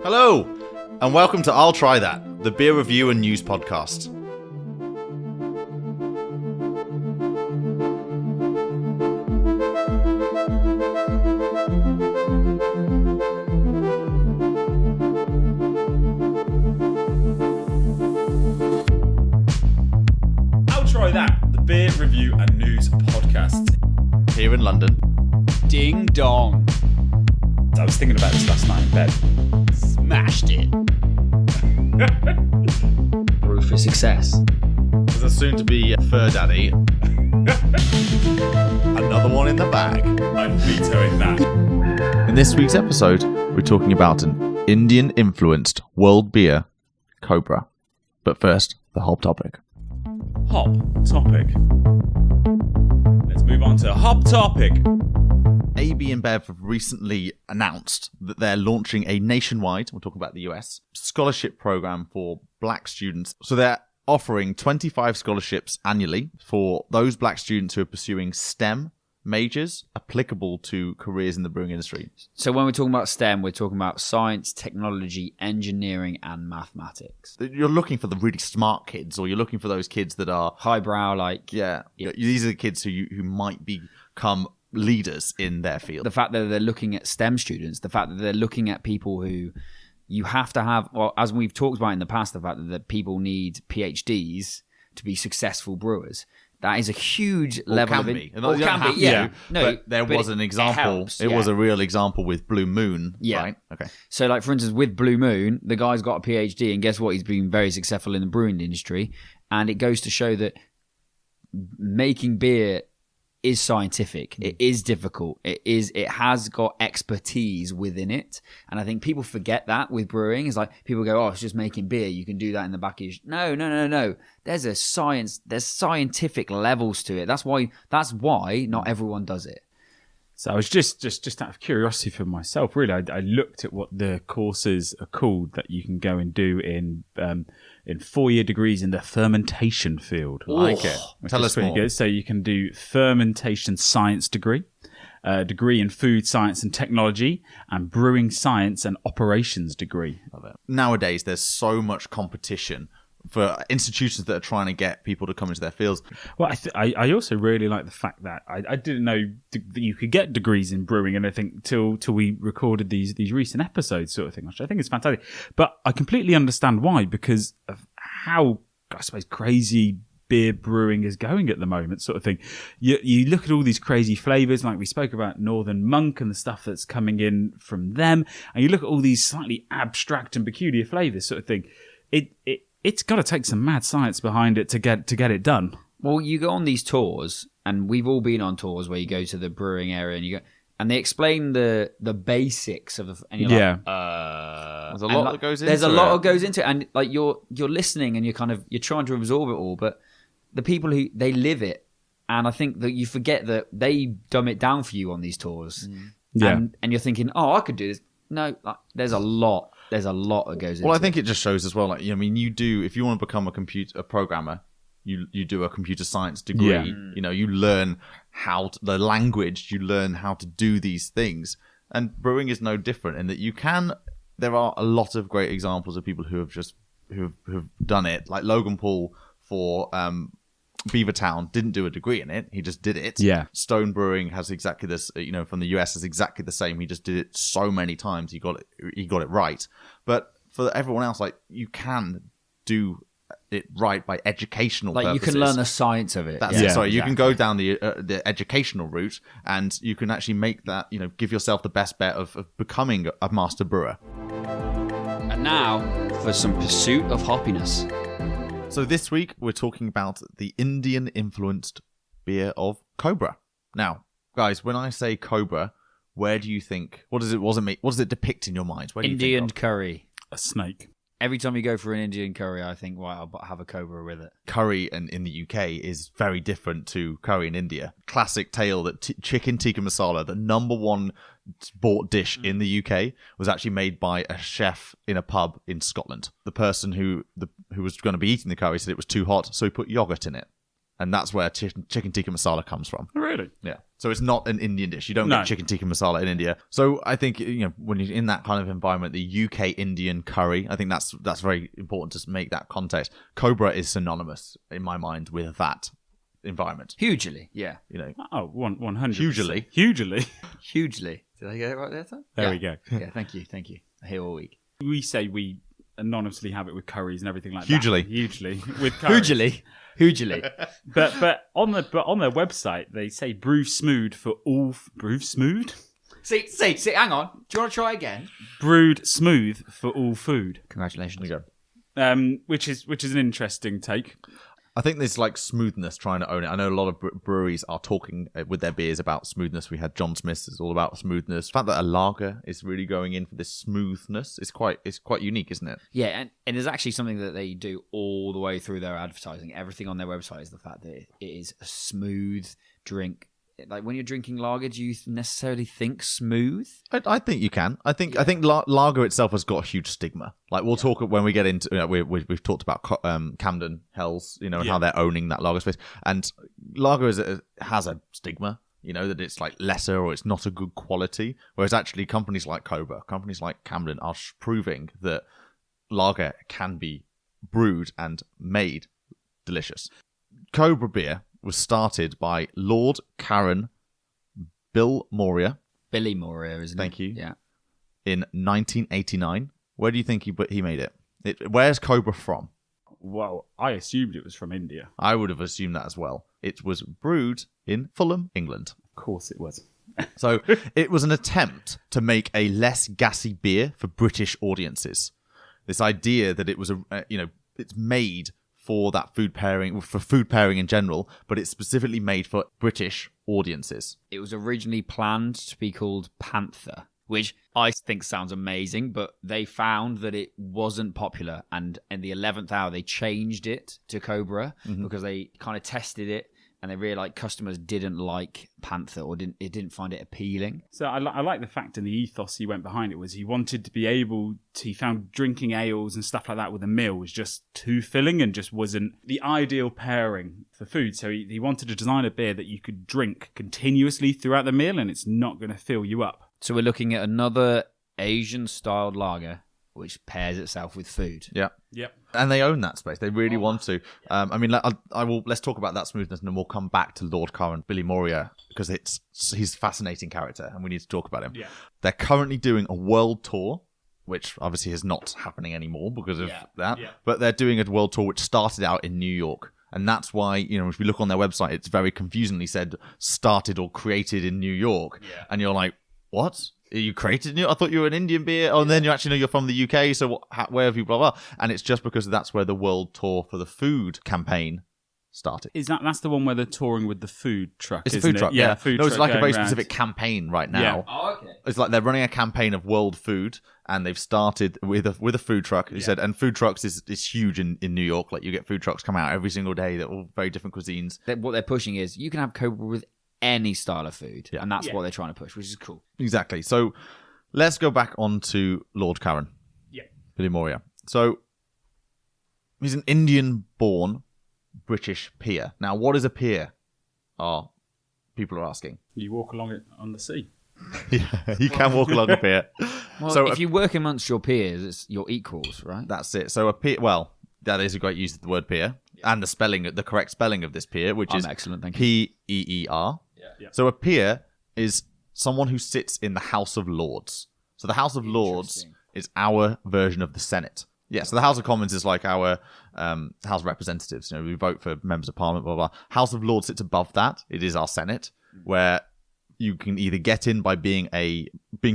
Hello, and welcome to I'll Try That, the beer review and news podcast. I'll Try That, the beer review and news podcast. Here in London. Ding dong. I was thinking about this last night in bed. Smashed it. Brew for success. As a soon-to-be fur daddy. Another one in the bag. I'm vetoing that. In this week's episode, we're talking about an Indian-influenced world beer, Cobra. But first, the hop topic. Hop topic. Let's move on to hop topic. AB InBev have recently announced that they're launching a nationwide, we'll talk about the US, scholarship program for black students. So they're offering 25 scholarships annually for those black students who are pursuing STEM majors applicable to careers in the brewing industry. So when we're talking about STEM, we're talking about science, technology, engineering, and mathematics. You're looking for the really smart kids, or you're looking for those kids that are Highbrow, like... Yeah. These are the kids who might become leaders in their field. The fact that they're looking at STEM students, the fact that they're looking at people who you have to have, well, as we've talked about in the past, the fact that people need PhDs to be successful brewers. That is a huge level of... Or can be, yeah. No, but there was an example. It was a real example with Blue Moon, right? Okay. So, like, for instance, with Blue Moon, the guy's got a PhD, and guess what? He's been very successful in the brewing industry. And it goes to show that making beer is scientific. It is difficult. It has got expertise within it. And I think people forget that with brewing. It's like people go, oh, it's just making beer. You can do that in the back of your... No. There's a science, there's scientific levels to it. That's why not everyone does it. So I was just out of curiosity for myself, really. I looked at what the courses are called that you can go and do in 4-year degrees in the fermentation field. Like it. Tell us more. Good. So you can do fermentation science degree, degree in food science and technology, and brewing science and operations degree. Love it. Nowadays, there's so much competition for institutions that are trying to get people to come into their fields. Well, I also really like the fact that I didn't know that you could get degrees in brewing, and I think till we recorded these recent episodes sort of thing, which I think is fantastic. But I completely understand why, because of how, I suppose, crazy beer brewing is going at the moment sort of thing. You look at all these crazy flavours, like we spoke about Northern Monk and the stuff that's coming in from them, and you look at all these slightly abstract and peculiar flavours sort of thing. It's got to take some mad science behind it to get it done. Well, you go on these tours, and we've all been on tours where you go to the brewing area and you go, and they explain the basics of, and you're like, there's a lot that goes into it. There's a lot that goes into it, and like you're listening and you're trying to absorb it all, but the people who they live it, and I think that you forget that they dumb it down for you on these tours, and you're thinking, oh, I could do this. No, like, there's a lot that goes into it. Well, I think it just shows as well, like, I mean, you do, if you want to become a programmer, you do a computer science degree. Yeah. You learn the language, you learn how to do these things. And brewing is no different in that there are a lot of great examples of people who've done it. Like Logan Paul for Beavertown didn't do a degree in it. He just did it. Yeah. Stone Brewing has exactly this, from the US is exactly the same. He just did it so many times. He got it right. But for everyone else, like, you can do it right by educational purposes. You can learn the science of it. That's it. Sorry, you can go down the educational route, and you can actually make that, give yourself the best bet of becoming a master brewer. And now for some Pursuit of Hoppiness. So this week, we're talking about the Indian-influenced beer of Cobra. Now, guys, when I say Cobra, where do you think... What does it depict in your mind? Where do you Indian think of? curry. A snake. Every time you go for an Indian curry, I think, well, I'll have a Cobra with it. Curry in the UK is very different to curry in India. Classic tale that chicken tikka masala, the number one bought dish in the UK, was actually made by a chef in a pub in Scotland. The person who was going to be eating the curry said it was too hot, so he put yogurt in it. And that's where chicken tikka masala comes from. Really? Yeah. So it's not an Indian dish. You don't No. get chicken tikka masala in India. So I think, when you're in that kind of environment, the UK Indian curry, I think that's very important to make that context. Cobra is synonymous in my mind with that environment. Hugely, yeah. Oh, 100%. Hugely. Hugely. Did I get it right there, Tom? There we go. Yeah, thank you. I hear all week. We say we anonymously have it with curries and everything like Hugely. that. Hugely. With curries. Hugely. But on their website they say brew smooth for all brew smooth? See, hang on. Do you want to try again? Brewed smooth for all food. Congratulations. There you go. Which is an interesting take. I think there's like smoothness trying to own it. I know a lot of breweries are talking with their beers about smoothness. We had John Smith's, it's all about smoothness. The fact that a lager is really going in for this smoothness is quite unique, isn't it? Yeah, and there's actually something that they do all the way through their advertising. Everything on their website is the fact that it is a smooth drink. Like when you're drinking lager, do you necessarily think smooth? I think you can. I think lager itself has got a huge stigma. Like we'll talk when we get into we've talked about Camden Hells, and how they're owning that lager space. And lager has a stigma, that it's like lesser or it's not a good quality. Whereas actually companies like Cobra, companies like Camden are proving that lager can be brewed and made delicious. Cobra Beer was started by Lord Karan Bilimoria. Bilimoria, isn't it? Thank you. Yeah. In 1989. Where do you think he made it? Where's Cobra from? Well, I assumed it was from India. I would have assumed that as well. It was brewed in Fulham, England. Of course it was. So it was an attempt to make a less gassy beer for British audiences. This idea that it was it's made for that food pairing in general, but it's specifically made for British audiences. It was originally planned to be called Panther, which I think sounds amazing, but they found that it wasn't popular, and in the 11th hour they changed it to Cobra because they kind of tested it and they realized customers didn't like Panther or didn't find it appealing. So I like the fact and the ethos he went behind it was he wanted to be he found drinking ales and stuff like that with a meal was just too filling and just wasn't the ideal pairing for food. So he wanted to design a beer that you could drink continuously throughout the meal and it's not going to fill you up. So we're looking at another Asian-styled lager which pairs itself with food. Yeah. Yep. And they own that space. They really want to. Let's talk about that smoothness and then we'll come back to Lord Karan Bilimoria because he's a fascinating character and we need to talk about him. Yeah. They're currently doing a world tour, which obviously is not happening anymore because of that. Yeah. But they're doing a world tour which started out in New York. And that's why, if we look on their website, it's very confusingly said started or created in New York. Yeah. And you're like, what? Are you created in New York? I thought you were an Indian beer. Oh, and then you actually know you're from the UK. So where have you, blah, blah. And it's just because that's where the world tour for the food campaign started. That's the one where they're touring with the food truck, It's a isn't food truck, it? yeah. Food No, it's truck like a very going specific campaign right now. Yeah. Oh, okay. It's like they're running a campaign of world food, and they've started with a food truck. He said, and food trucks is huge in New York. Like you get food trucks come out every single day. They're all very different cuisines. What they're pushing is you can have Cobra with any style of food, and that's what they're trying to push, which is cool. Exactly. So let's go back on to Lord Karan. Yeah. Bilimoria. So he's an Indian-born British peer. Now, what is a peer? People are asking. You walk along it on the sea. Yeah, you can walk along a pier. Well, So if you work amongst your peers, it's your equals, right? that's it. So a peer, that is a great use of the word peer and the correct spelling of this peer, which is excellent, thank you. P-E-E-R. Yeah. So a peer is someone who sits in the House of Lords. So the House of Lords is our version of the Senate. Yeah, so the House of Commons is like our House of Representatives. We vote for members of Parliament, blah, blah, blah. House of Lords sits above that. It is our Senate, where you can either get in by being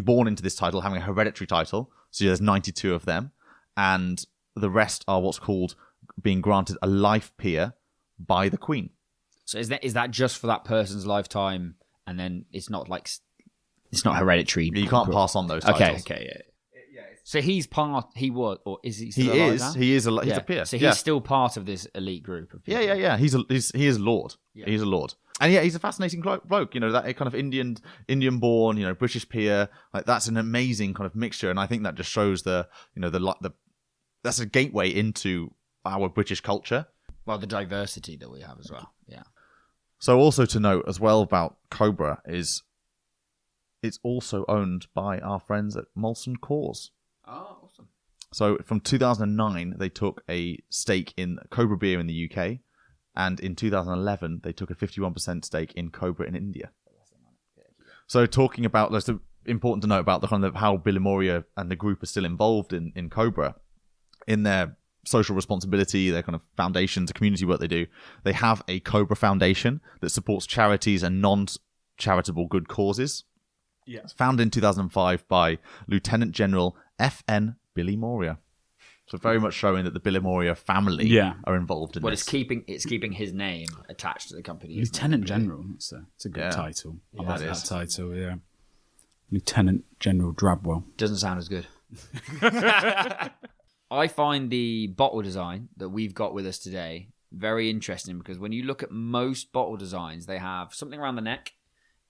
born into this title, having a hereditary title. So there's 92 of them. And the rest are what's called being granted a life peer by the Queen. So is that just for that person's lifetime, and then it's not hereditary? You can't pass on those titles. Okay, yeah. So he's part. He was, or is he? He Still alive is. now? He's a peer. So he's still part of this elite group of people. Yeah. He is a lord. Yeah. He's a lord, and he's a fascinating bloke. That kind of Indian-born, British peer. Like that's an amazing kind of mixture, and I think that just shows that's a gateway into our British culture. Well, the diversity that we have as well. Yeah. So also to note as well about Cobra is it's also owned by our friends at Molson Coors. Oh, awesome. So from 2009, they took a stake in Cobra Beer in the UK, and in 2011, they took a 51% stake in Cobra in India. So talking about, that's important to note about the kind of how Bilimoria and the group are still involved in Cobra, in their social responsibility, their kind of foundations, the community work they do. They have a Cobra Foundation that supports charities and non-charitable good causes. Yeah. It's founded in 2005 by Lieutenant General F.N. Bilimoria. So very much showing that the Bilimoria family are involved in this. It's keeping his name attached to the company. Lieutenant General. It's a good title. I like that title, yeah. Lieutenant General Drabwell. Doesn't sound as good. I find the bottle design that we've got with us today very interesting because when you look at most bottle designs, they have something around the neck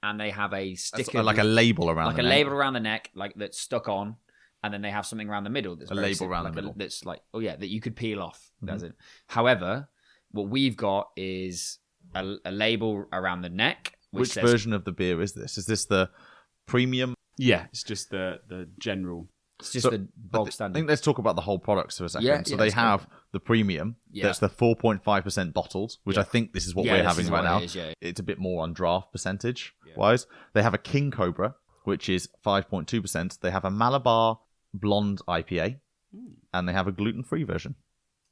and they have a sticker. Like a label around the neck. Like a label around the neck, like that's stuck on. And then they have something around the middle. That's a label around the middle. That's like, that you could peel off. That's it. However, what we've got is a label around the neck. Which version of the beer is this? Is this the premium? Yeah, it's just the general. It's just the bog standard. I think let's talk about the whole products for a second. Yeah, so they have the premium. Yeah. That's the 4.5% bottled, which I think this is what we're having right now. It's a bit more on draft percentage wise. They have a King Cobra, which is 5.2%. They have a Malabar blonde IPA, and they have a gluten-free version.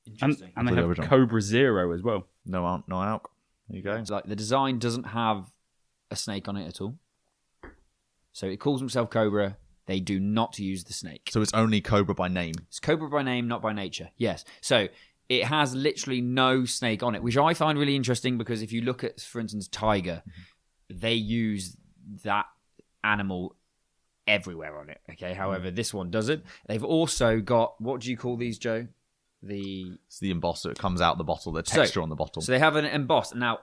Interesting. And they have Cobra Zero as well. No alcohol. There you go. It's like the design doesn't have a snake on it at all. So it calls himself Cobra. They do not use the snake. So it's only Cobra by name. It's Cobra by name, not by nature. Yes. So it has literally no snake on it, which I find really interesting because if you look at, for instance, Tiger, they use that animal everywhere on it. Okay. However, this one doesn't. They've also got, what do you call these, Joe? It's the embosser. It comes out the bottle, the texture on the bottle. So they have an embossed. Now,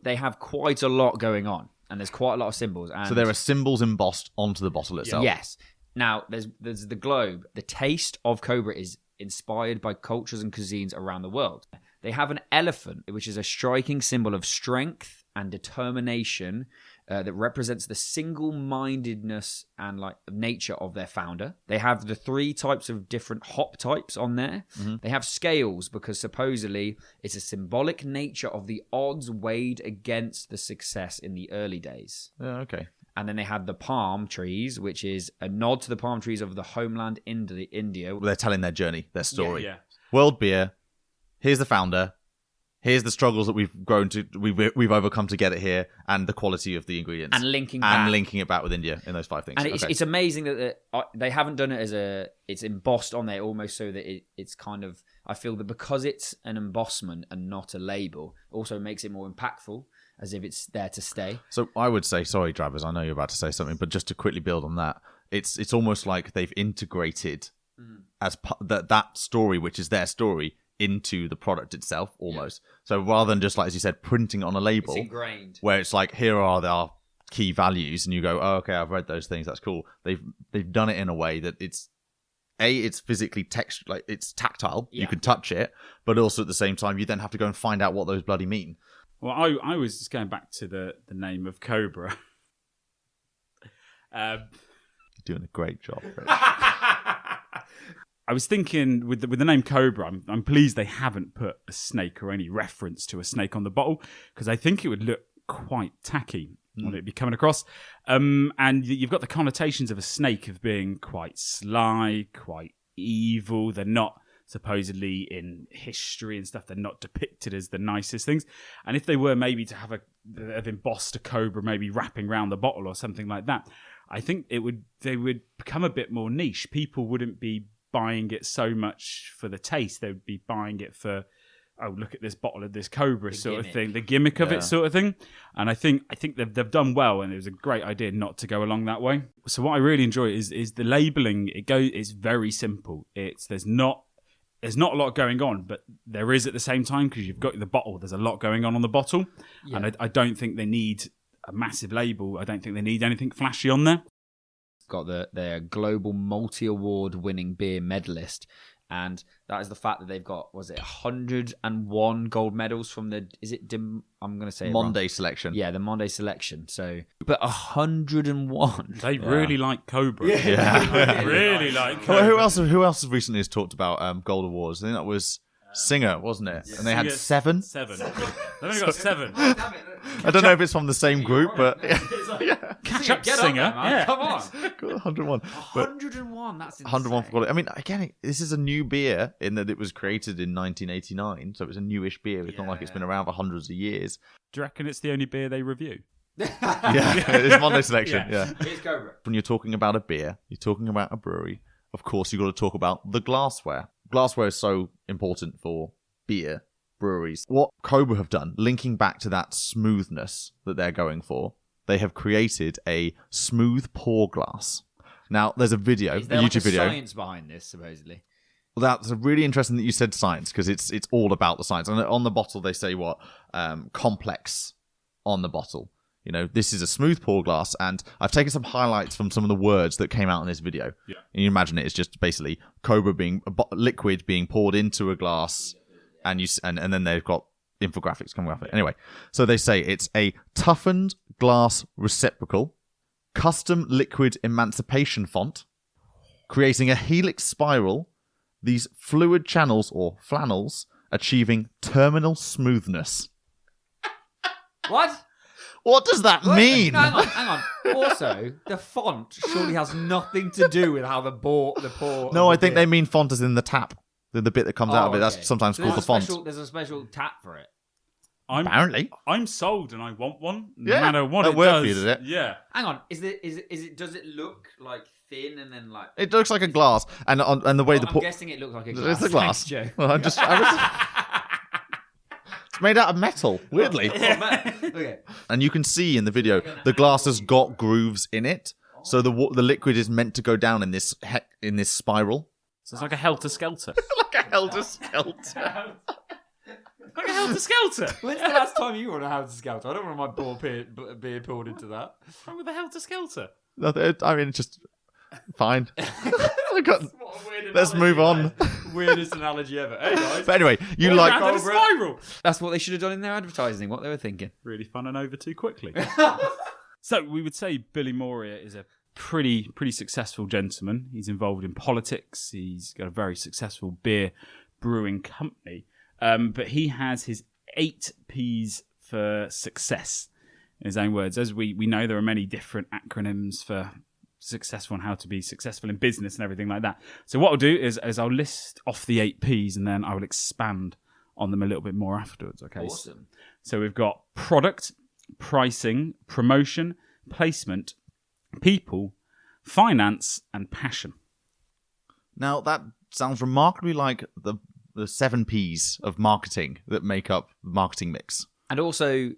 they have quite a lot going on. And there's quite a lot of symbols. And so there are symbols embossed onto the bottle itself. Yes. Now, there's the globe. The taste of Cobra is inspired by cultures and cuisines around the world. They have an elephant, which is a striking symbol of strength and determination that represents the single-mindedness and nature of their founder. They have the 3 types of different hop types on there. Mm-hmm. They have scales because supposedly it's a symbolic nature of the odds weighed against the success in the early days. Okay. And then they had the palm trees, which is a nod to the palm trees of the homeland India. They're telling their journey, their story. Yeah. World Beer. Here's the founder. Here's the struggles that we've we've overcome to get it here, and the quality of the ingredients, and linking it back with India in those 5 things. And it's amazing that they haven't done it it's embossed on there almost so that it's kind of, I feel that because it's an embossment and not a label, also makes it more impactful, as if it's there to stay. So I would say, sorry, Travers, I know you're about to say something, but just to quickly build on that, it's almost like they've integrated as that story, which is their story, into the product itself almost. Yeah. So rather than just as you said, printing it on a label, it's ingrained. Where it's like, here are our key values, and you go, oh, okay, I've read those things, that's cool. They've done it in a way that it's physically it's tactile, you can touch it, but also at the same time you then have to go and find out what those bloody mean. Well, I was just going back to the name of Cobra. You're doing a great job, Rich. I was thinking with the name Cobra, I'm pleased they haven't put a snake or any reference to a snake on the bottle, because I think it would look quite tacky when it'd be coming across. And you've got the connotations of a snake of being quite sly, quite evil. They're not supposedly in history and stuff. They're not depicted as the nicest things. And if they were maybe to have embossed a cobra, maybe wrapping around the bottle or something like that, I think they would become a bit more niche. People wouldn't be buying it so much for the taste. They would be buying it for, oh, look at this bottle of this Cobra sort of thing, the gimmick of it sort of thing. And I think they've done well, and it was a great idea not to go along that way. So what I really enjoy is the labeling. It's very simple. There's not a lot going on, but there is at the same time, because you've got the bottle. There's a lot going on the bottle, and I don't think they need a massive label. I don't think they need anything flashy on there. got their global multi-award winning beer medalist. And that is the fact that they've got, 101 gold medals from I'm going to say it Monday wrong. selection. Yeah, the Monday selection. So, but 101. They really like Cobra. Yeah. They really like Cobra. Well, who else recently has talked about gold awards? I think that was Singer, wasn't it? And they had 7. 7. They've only got 7. I don't know if it's from the same group, but Catch up, Get Singer. up there, man. Yeah. Come on. 101. But 101, that's insane. 101 for quality. I mean, again, this is a new beer in that it was created in 1989, so it's a newish beer. It's not like it's been around for hundreds of years. Do you reckon it's the only beer they review? Yeah, it's Monday selection. Yeah. Here's Cobra. When you're talking about a beer, you're talking about a brewery. Of course, you've got to talk about the glassware. Glassware is so important for beer breweries. What Cobra have done, linking back to that smoothness that they're going for, they have created a smooth pour glass. Now, there's a video, a YouTube video. Science behind this, supposedly. Well, that's really interesting that you said science, because it's all about the science. And on the bottle, they say complex on the bottle. You know, this is a smooth pour glass, and I've taken some highlights from some of the words that came out in this video. Yeah. And you imagine it's just basically Cobra being liquid being poured into a glass, and then they've got infographics coming off it. Anyway, so they say it's a toughened glass receptacle, custom liquid emancipation font, creating a helix spiral, these fluid channels or flannels achieving terminal smoothness. What? What does that mean? No, hang on. Also, the font surely has nothing to do with how the pour. No, I think they mean font as in the tap. The bit that comes out of it. Okay. That's sometimes So called the font. There's a special tap for it. Apparently. I'm sold and I want one. No Yeah, matter what that it worked does. for you, did it? Yeah. Hang on. Is it? Does it look like thin and then like? It looks like a glass, and the way I'm guessing it looks like a glass. It's a glass. Thanks, Joe. Well, it's made out of metal, weirdly. Okay. And you can see in the video the glass has got grooves in it, so the liquid is meant to go down in this spiral. So it's like a helter-skelter. Like a helter-skelter. Like a helter-skelter. When's the last time you were on a house scout? I don't want my beer poured into that. What's wrong with the helter-skelter? I mean, it's just fine. Let's move on. Weirdest analogy ever. Hey guys. But anyway, you Round like in a spiral. That's what they should have done in their advertising. What they were thinking. Really fun and over too quickly. So we would say Bilimoria is a pretty successful gentleman. He's involved in politics. He's got a very successful beer brewing company. But he has his 8 P's for success, in his own words. As we know, there are many different acronyms for successful and how to be successful in business and everything like that. So what I'll do is I'll list off the 8 P's and then I will expand on them a little bit more afterwards. Okay. Awesome. So we've got product, pricing, promotion, placement, people, finance, and passion. Now that sounds remarkably like the 7 P's of marketing that make up the marketing mix. And also,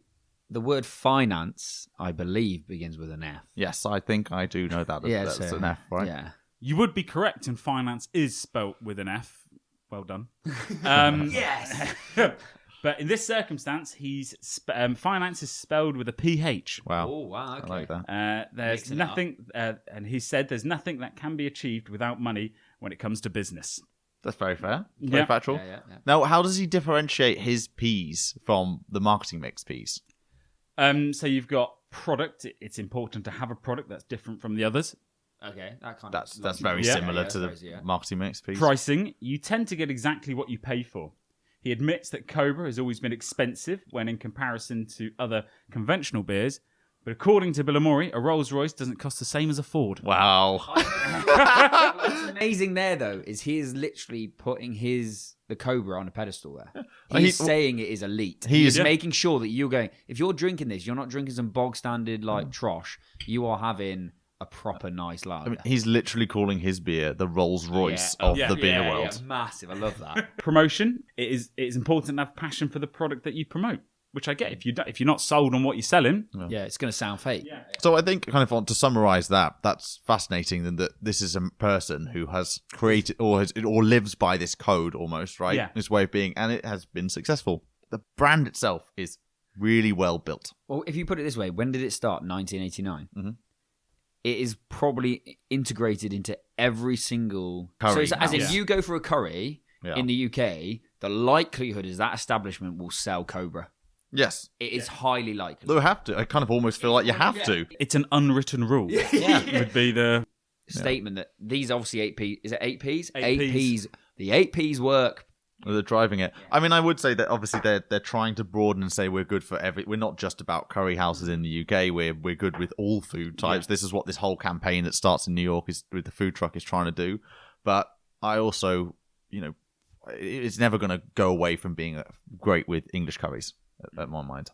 the word finance, I believe, begins with an F. Yes, I think I do know that. That's an F, right? Yeah. You would be correct, and finance is spelt with an F. Well done. Yes. But in this circumstance, finance is spelled with a PH. Wow. Oh, wow. Okay. I like that. There's Mixing it nothing, and he said there's nothing that can be achieved without money when it comes to business. That's very fair. Very Yeah. factual. Yeah. Now, how does he differentiate his P's from the marketing mix P's? So you've got product. It's important to have a product that's different from the others. Okay. That's very Yeah. similar to the marketing mix P's. Pricing. You tend to get exactly what you pay for. He admits that Cobra has always been expensive when in comparison to other conventional beers. But according to Bilimoria, a Rolls Royce doesn't cost the same as a Ford. Wow. What's amazing there, though, is he is literally putting the Cobra on a pedestal there. He's saying it is elite. He's making sure that you're going, if you're drinking this, you're not drinking some bog standard like trosh. You are having a proper nice lager. I mean, he's literally calling his beer the Rolls Royce of the beer world. Yeah, massive. I love that. Promotion. It is important to have passion for the product that you promote, which I get. If you're not sold on what you're selling, Yeah, it's going to sound fake. Yeah. So I think, kind of to summarize that's fascinating that this is a person who has created or lives by this code almost, right? Yeah. This way of being, and it has been successful. The brand itself is really well built. Well, if you put it this way, when did it start? 1989. Mm-hmm. it is probably integrated into every single Curry So as in, house. you go for a curry Yeah. in the UK, the likelihood is that establishment will sell Cobra. Yes. It is highly likely. They have to. I kind of almost feel like you have to. It's an unwritten rule. Would be the Statement that these obviously 8Ps. Is it 8Ps? 8Ps. The 8Ps work. They're driving it. I mean, I would say that obviously they're trying to broaden and say we're good for we're not just about curry houses in the UK. We're good with all food types. This is what this whole campaign that starts in New York is with the food truck is trying to do. But I also, it's never going to go away from being great with English curries at my mind.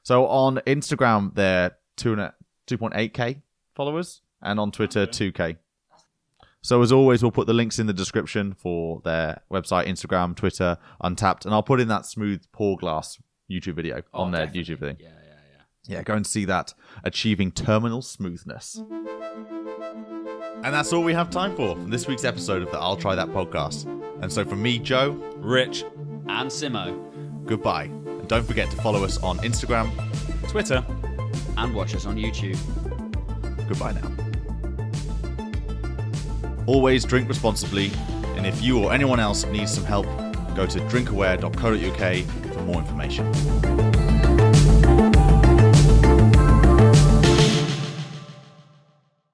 So on Instagram, they're 2.8k followers, and on Twitter, 2k. So as always, we'll put the links in the description for their website, Instagram, Twitter, Untapped, and I'll put in that smooth pour glass YouTube video on their definitely. YouTube thing. Yeah. Yeah, go and see that. Achieving terminal smoothness. And that's all we have time for this week's episode of the I'll Try That podcast. And so from me, Joe, Rich, And Simo. goodbye. And don't forget to follow us on Instagram. Twitter. And watch us on YouTube. Goodbye now. Always drink responsibly, and if you or anyone else needs some help, go to drinkaware.co.uk for more information.